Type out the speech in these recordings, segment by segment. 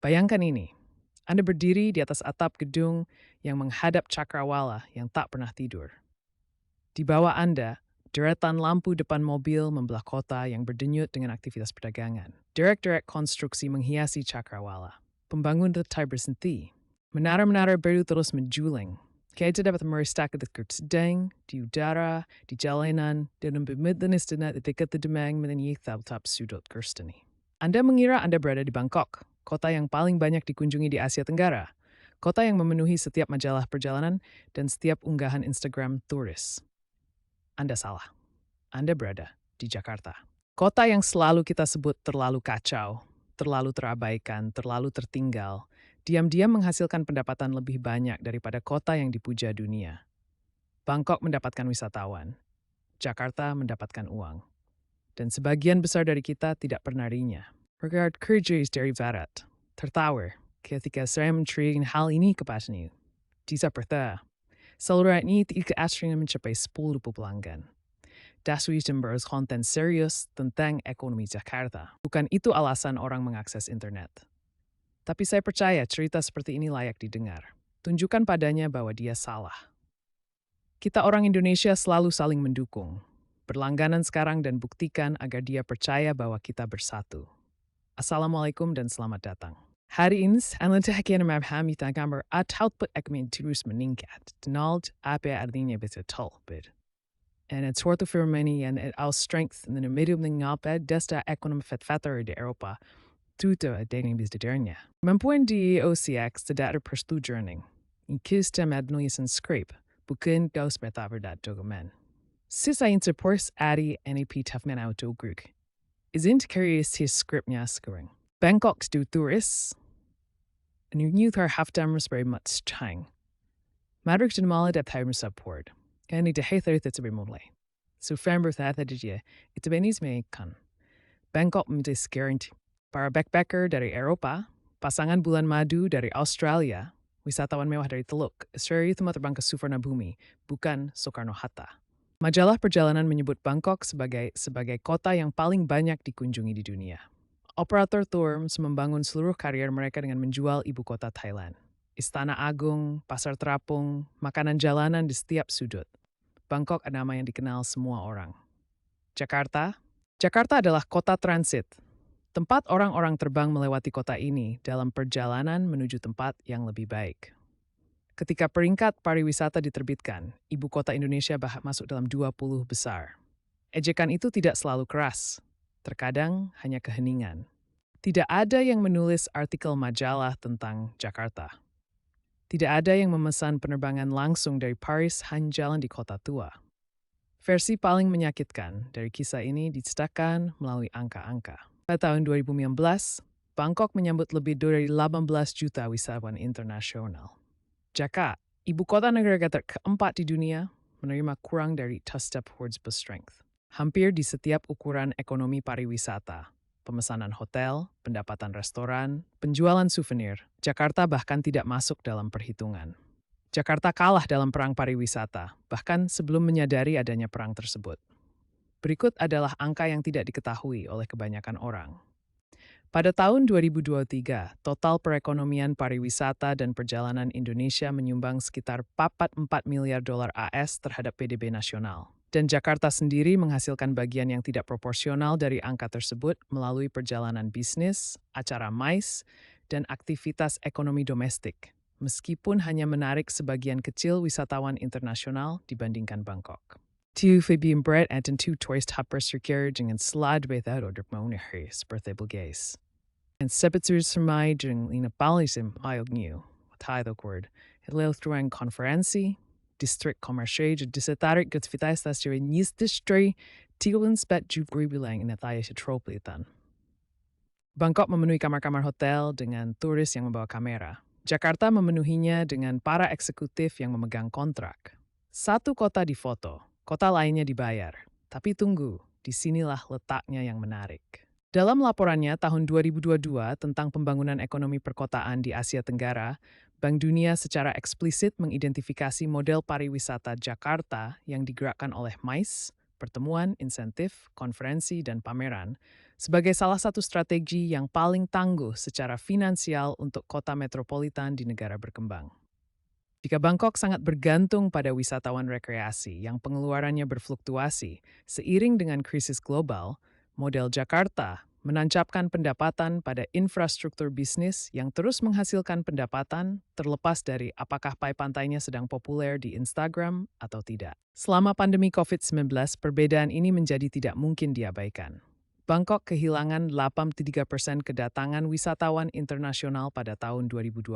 Bayangkan ini, Anda berdiri di atas atap gedung yang menghadap cakrawala yang tak pernah tidur. Di bawah Anda, deretan lampu depan mobil membelah kota yang berdenyut dengan aktivitas perdagangan. Derek-derek konstruksi menghiasi cakrawala. Pembangun tetap berhenti. Menara-menara baru terus menjulang. Kita dapat meristak dekat sedang, di udara, di jalanan, dan pemerintahan istana dekat demang menyanyi tap-tap sudut Kirsteni. Anda mengira Anda berada di Bangkok, kota yang paling banyak dikunjungi di Asia Tenggara, kota yang memenuhi setiap majalah perjalanan dan setiap unggahan Instagram turis. Anda salah. Anda berada di Jakarta. Kota yang selalu kita sebut terlalu kacau, terlalu terabaikan, terlalu tertinggal, diam-diam menghasilkan pendapatan lebih banyak daripada kota yang dipuja dunia. Bangkok mendapatkan wisatawan, Jakarta mendapatkan uang. Dan sebagian besar dari kita tidak pernah rinya. Regard kerja dari barat, tertawa ketika saya menceritakan hal ini kepadanya. Di Jakarta, saluran ini tidak asing mencapai 10 pelanggan. Daswi membahas konten serius tentang ekonomi Jakarta. Bukan itu alasan orang mengakses internet. Tapi saya percaya cerita seperti ini layak didengar. Tunjukkan padanya bahwa dia salah. Kita orang Indonesia selalu saling mendukung. Berlangganan sekarang dan buktikan agar dia percaya bahwa kita bersatu. Assalamualaikum dan selamat datang. Hari ini, Anda akan memahami tentang output ekonomi terus meningkat. Donald apa artinya betul. En het soort firmani en het als strength in de middel desta ekonom vetvetter de Europa tuto a dating bis de dernia. Men point di OCX de data perstuurning. In kiste med noise en scrape, bukin gauss met over dat document. Sisa in supports addy NAP toughmen auto gruk. Is in curious his script nyaskering. Bangkok's do tourists. And you knew her half damers very much chang. Madrik de mala de time support. En niet de heether het remotely. So framber that je het benis me kan. Bangkok menjadi guarantee. Para backpacker dari Eropa, pasangan bulan madu dari Australia, wisatawan mewah dari Teluk, Australia itu terbang ke Suvarnabhumi, bukan Soekarno-Hatta. Majalah perjalanan menyebut Bangkok sebagai kota yang paling banyak dikunjungi di dunia. Operator tour membangun seluruh karier mereka dengan menjual ibu kota Thailand. Istana Agung, pasar terapung, makanan jalanan di setiap sudut. Bangkok adalah nama yang dikenal semua orang. Jakarta adalah kota transit. Tempat orang-orang terbang melewati kota ini dalam perjalanan menuju tempat yang lebih baik. Ketika peringkat pariwisata diterbitkan, ibu kota Indonesia masuk dalam 20 besar. Ejekan itu tidak selalu keras, terkadang hanya keheningan. Tidak ada yang menulis artikel majalah tentang Jakarta. Tidak ada yang memesan penerbangan langsung dari Paris hanya jalan di kota tua. Versi paling menyakitkan dari kisah ini diceritakan melalui angka-angka. Pada tahun 2019, Bangkok menyambut lebih dari 18 juta wisatawan internasional. Jakarta, ibu kota negara keempat di dunia, menerima kurang dari two-step towards strength. Hampir di setiap ukuran ekonomi pariwisata, pemesanan hotel, pendapatan restoran, penjualan souvenir, Jakarta bahkan tidak masuk dalam perhitungan. Jakarta kalah dalam perang pariwisata, bahkan sebelum menyadari adanya perang tersebut. Berikut adalah angka yang tidak diketahui oleh kebanyakan orang. Pada tahun 2023, total perekonomian pariwisata dan perjalanan Indonesia menyumbang sekitar 44 miliar dolar AS terhadap PDB nasional. Dan Jakarta sendiri menghasilkan bagian yang tidak proporsional dari angka tersebut melalui perjalanan bisnis, acara MICE, dan aktivitas ekonomi domestik, meskipun hanya menarik sebagian kecil wisatawan internasional dibandingkan Bangkok. Two Fabian Brett and two tourist hoppers circular dengan slide without order money seperti Bulgais. En sebetulnya semai dengan inapalisim ayog new, tayo word, helel through konferensi, distrik komersial de disetarik aktivitas dari nis distri, tilan spet jugri bilang inataya setroplitan. Bangkok memenuhi kamar-kamar hotel dengan turis yang membawa kamera. Jakarta memenuhinya dengan para eksekutif yang memegang kontrak. Satu kota difoto, kota lainnya dibayar. Tapi tunggu, disinilah letaknya yang menarik. Dalam laporannya tahun 2022 tentang pembangunan ekonomi perkotaan di Asia Tenggara, Bank Dunia secara eksplisit mengidentifikasi model pariwisata Jakarta yang digerakkan oleh MICE, pertemuan, insentif, konferensi, dan pameran, sebagai salah satu strategi yang paling tangguh secara finansial untuk kota metropolitan di negara berkembang. Jika Bangkok sangat bergantung pada wisatawan rekreasi yang pengeluarannya berfluktuasi seiring dengan krisis global, model Jakarta menancapkan pendapatan pada infrastruktur bisnis yang terus menghasilkan pendapatan terlepas dari apakah pantainya sedang populer di Instagram atau tidak. Selama pandemi COVID-19, perbedaan ini menjadi tidak mungkin diabaikan. Bangkok kehilangan 83% kedatangan wisatawan internasional pada tahun 2020,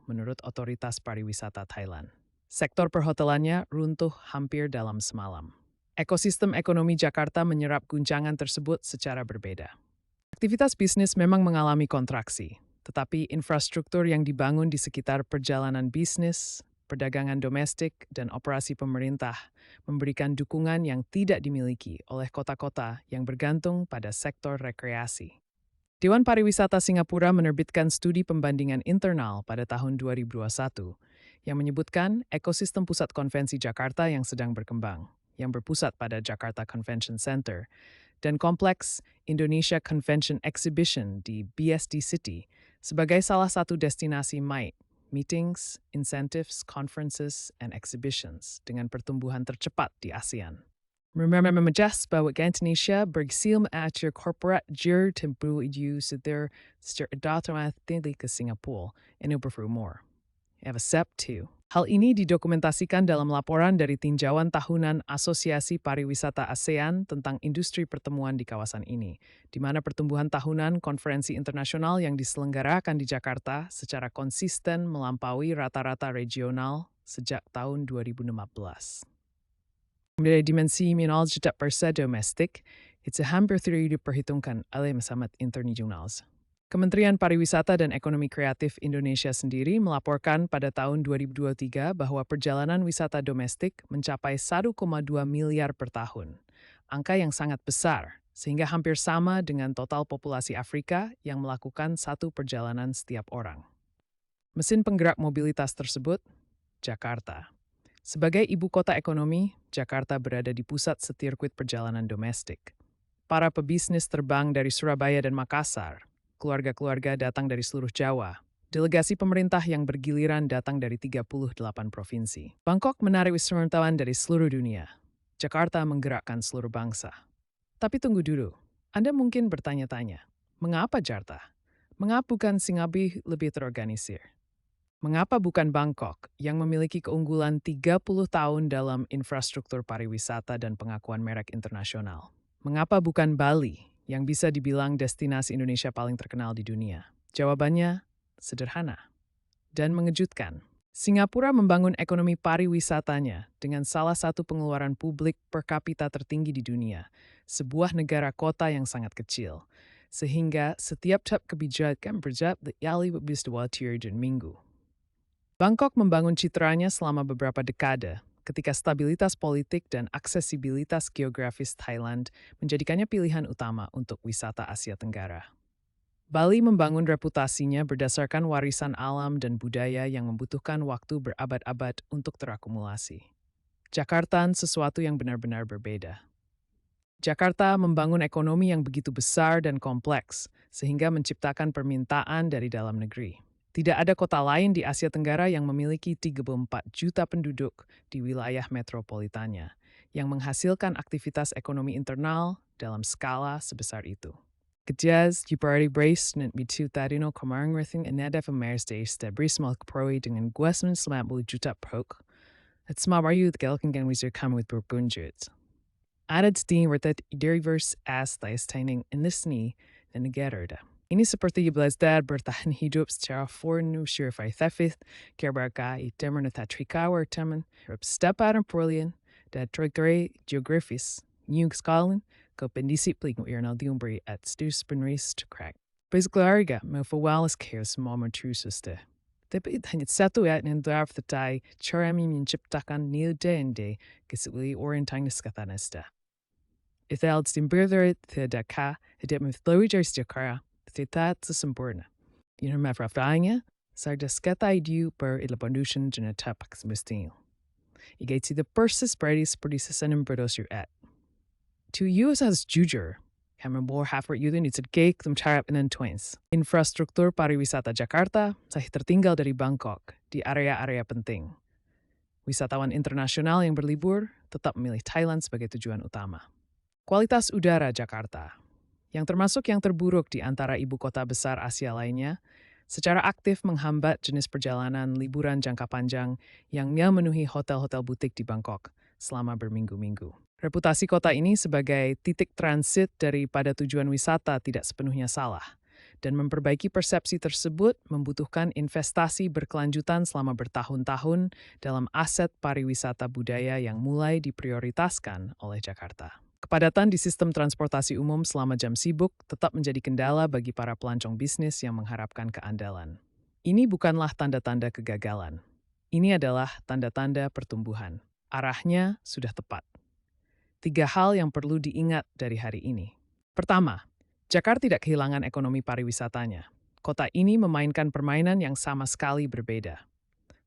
menurut Otoritas Pariwisata Thailand. Sektor perhotelannya runtuh hampir dalam semalam. Ekosistem ekonomi Jakarta menyerap guncangan tersebut secara berbeda. Aktivitas bisnis memang mengalami kontraksi, tetapi infrastruktur yang dibangun di sekitar perjalanan bisnis, perdagangan domestik, dan operasi pemerintah memberikan dukungan yang tidak dimiliki oleh kota-kota yang bergantung pada sektor rekreasi. Dewan Pariwisata Singapura menerbitkan studi pembandingan internal pada tahun 2021 yang menyebutkan ekosistem pusat konvensi Jakarta yang sedang berkembang, yang berpusat pada Jakarta Convention Center, dan kompleks Indonesia Convention Exhibition di BSD City sebagai salah satu destinasi MICE, Meetings, Incentives, Conferences, and Exhibitions, dengan pertumbuhan tercepat di ASEAN. Memajah bahwa Indonesia berhasil mengatur corporate jir tempu iu seter secara tinggi ke Singapura, and more. Have a step 2. Hal ini didokumentasikan dalam laporan dari tinjauan tahunan Asosiasi Pariwisata ASEAN tentang industri pertemuan di kawasan ini, di mana pertumbuhan tahunan konferensi internasional yang diselenggarakan di Jakarta secara konsisten melampaui rata-rata regional sejak tahun 2015. Dari dimensi minimal jeda persa domestik, itu hampir tidak diperhitungkan oleh masyarakat internasional. Kementerian Pariwisata dan Ekonomi Kreatif Indonesia sendiri melaporkan pada tahun 2023 bahwa perjalanan wisata domestik mencapai 1,2 miliar per tahun. Angka yang sangat besar, sehingga hampir sama dengan total populasi Afrika yang melakukan satu perjalanan setiap orang. Mesin penggerak mobilitas tersebut, Jakarta. Sebagai ibu kota ekonomi, Jakarta berada di pusat sirkuit perjalanan domestik. Para pebisnis terbang dari Surabaya dan Makassar, keluarga-keluarga datang dari seluruh Jawa, delegasi pemerintah yang bergiliran datang dari 38 provinsi. Bangkok menarik wisatawan dari seluruh dunia. Jakarta menggerakkan seluruh bangsa. Tapi tunggu dulu, Anda mungkin bertanya-tanya, mengapa Jakarta? Mengapa bukan Singapura lebih terorganisir? Mengapa bukan Bangkok yang memiliki keunggulan 30 tahun dalam infrastruktur pariwisata dan pengakuan merek internasional? Mengapa bukan Bali yang bisa dibilang destinasi Indonesia paling terkenal di dunia? Jawabannya sederhana dan mengejutkan. Singapura membangun ekonomi pariwisatanya dengan salah satu pengeluaran publik per kapita tertinggi di dunia, sebuah negara kota yang sangat kecil, sehingga setiap kebijakan berjalan lebih dari 2 minggu. Bangkok membangun citranya selama beberapa dekade, ketika stabilitas politik dan aksesibilitas geografis Thailand menjadikannya pilihan utama untuk wisata Asia Tenggara. Bali membangun reputasinya berdasarkan warisan alam dan budaya yang membutuhkan waktu berabad-abad untuk terakumulasi. Jakarta sesuatu yang benar-benar berbeda. Jakarta membangun ekonomi yang begitu besar dan kompleks, sehingga menciptakan permintaan dari dalam negeri. Tidak ada kota lain di Asia Tenggara yang memiliki 34 juta penduduk di wilayah metropolitannya, yang menghasilkan aktivitas ekonomi internal dalam skala sebesar itu. Kejaz, Jipari Brace, dan Bitu Tadino Kamarang Rithing and Nada Famers de Stabrismal Kaproi dengan Guasman 90 juta prok, at Smabayu the Gelkingan Wizard come with Burgunjut. Added steam wertet Iderivers as Taining in this knee and Negerda. Ini seperti belajar bertahan hidup secara fornu surfai thefith, kerbarka itemer na tatrikawer temen, steparan prolian, da trigre geografis, nyug skalin, ko pendisiplig ng irnal diumbri at stus penris to crack. Bezglarga, mo fawalis chaos mommer trususte. Dapat hanyat satu at nandar the tai, charami min chiptakan nil de kisili orientang skatanesta. Itheld stimbrother the daka, edit with lowjers jakara, Tita sempurna. Inom afrafanya, sardaskata idiu per ilabandushan genetapax mistil. Igate the persis predis perdisanem berdosur at. To use as juger, Kamu bor Harvard yun it's cake tum charap in twins. Infrastruktur pariwisata Jakarta sah tertinggal dari Bangkok di area-area penting. Wisatawan internasional yang berlibur tetap memilih Thailand sebagai tujuan utama. Kualitas udara Jakarta, yang termasuk yang terburuk di antara ibu kota besar Asia lainnya, secara aktif menghambat jenis perjalanan liburan jangka panjang yang memenuhi hotel-hotel butik di Bangkok selama berminggu-minggu. Reputasi kota ini sebagai titik transit daripada tujuan wisata tidak sepenuhnya salah, dan memperbaiki persepsi tersebut membutuhkan investasi berkelanjutan selama bertahun-tahun dalam aset pariwisata budaya yang mulai diprioritaskan oleh Jakarta. Kepadatan di sistem transportasi umum selama jam sibuk tetap menjadi kendala bagi para pelancong bisnis yang mengharapkan keandalan. Ini bukanlah tanda-tanda kegagalan. Ini adalah tanda-tanda pertumbuhan. Arahnya sudah tepat. 3 hal yang perlu diingat dari hari ini. Pertama, Jakarta tidak kehilangan ekonomi pariwisatanya. Kota ini memainkan permainan yang sama sekali berbeda.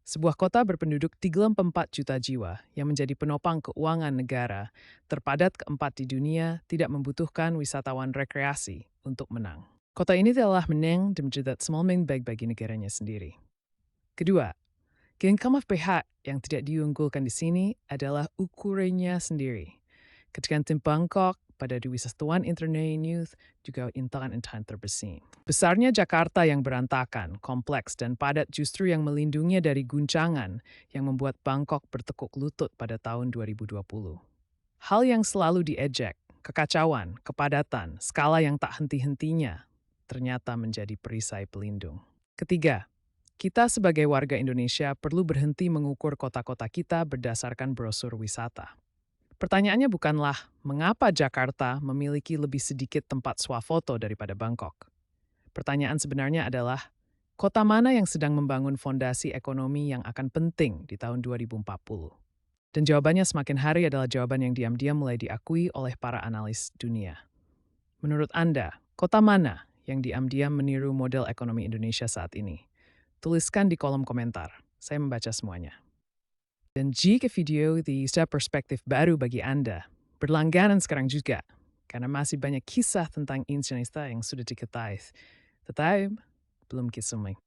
Sebuah kota berpenduduk 34 juta jiwa yang menjadi penopang keuangan negara, terpadat keempat di dunia, tidak membutuhkan wisatawan rekreasi untuk menang. Kota ini telah menang dan menjadi semolmen baik bagi negaranya sendiri. Kedua, keingkaman pihak yang tidak diunggulkan di sini adalah ukurannya sendiri. Ketika tim Bangkok pada wisatawan internet juga intakan terbesar. Besarnya Jakarta yang berantakan, kompleks, dan padat justru yang melindunginya dari guncangan yang membuat Bangkok bertekuk lutut pada tahun 2020. Hal yang selalu diejek, kekacauan, kepadatan, skala yang tak henti-hentinya, ternyata menjadi perisai pelindung. Ketiga, kita sebagai warga Indonesia perlu berhenti mengukur kota-kota kita berdasarkan brosur wisata. Pertanyaannya bukanlah mengapa Jakarta memiliki lebih sedikit tempat swafoto daripada Bangkok. Pertanyaan sebenarnya adalah, kota mana yang sedang membangun fondasi ekonomi yang akan penting di tahun 2040? Dan jawabannya semakin hari adalah jawaban yang diam-diam mulai diakui oleh para analis dunia. Menurut Anda, kota mana yang diam-diam meniru model ekonomi Indonesia saat ini? Tuliskan di kolom komentar. Saya membaca semuanya. Dan jika video ini bisa perspektif baru bagi Anda, berlangganan sekarang juga, karena masih banyak kisah tentang Indonesia yang sudah diketahui, tetapi belum kisah.